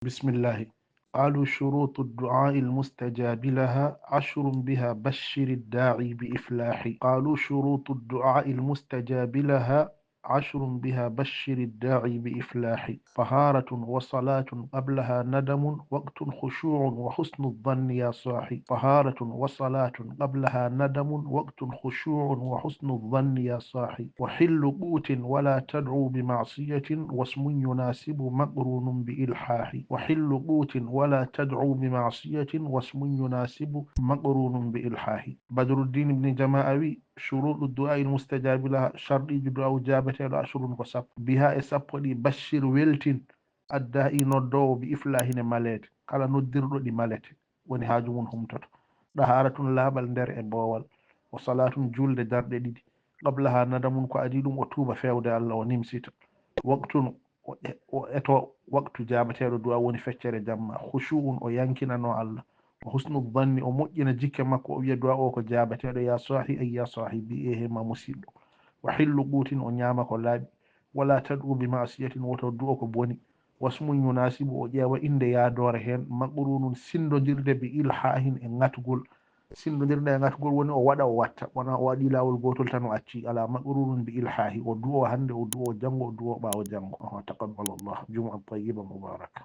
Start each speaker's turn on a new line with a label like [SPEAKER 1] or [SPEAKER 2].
[SPEAKER 1] بسم الله. قالوا شروط الدعاء المستجاب لها 10 بها بشر الداعي بإفلاح. قالوا شروط الدعاء المستجاب لها 10 بها بشر الداعي بإفلاح. طهارة وصلاة قبلها ندم وقت خشوع وحسن الظن يا صاحي. طهارة وصلاة قبلها ندم وقت خشوع وحسن الظن يا صاحي. وحل قوت ولا تدعو بمعصية واسم يناسب مقرون بإلحاح. وحل قوت ولا تدعو بمعصية واسم يناسب مقرون بإلحاح. بدر الدين بن جماعوي شروط الدعاء المستجاب لها شرط الدعاء جابت الأشهر وسب بها إسابة بشر ويلتين الداعي نودو بإفلاح مالت kala noddirɗo ɗi malete woni haaju mum humtoto ɗaharatun laaɓal nder e boowal o salatun julde darɗe ɗiɗi qablaha nada mum ko adi ɗum o tuuba fewde Allah o nimsita waktun o eto waktu jabateɗo du'a woni feccere jamma khushu'un o yankinano Allah o husnu dhanni o moƴƴina jikke makko o wiya du'a o ko jabateɗo ya sahi ay ya sahibi e hema musidɗo wa hillu qutin o ñama ko laaɓi wala tad'u bi ma'siyatin woto du'o ko boni wasmun yunasibu o ƴeewa inde yaadore hen maqrunun sindodirde bi ilhahin e ngatugol sindodirde e ngatugol woni o waɗa o watta wona o waɗi lawol gotol tan o acci ala maqrunun bi ilhahi o du'o hande o du'o janngo o du'o ɓaawo janngo taqabbal Allah jumu'an tayyiban mubaraka.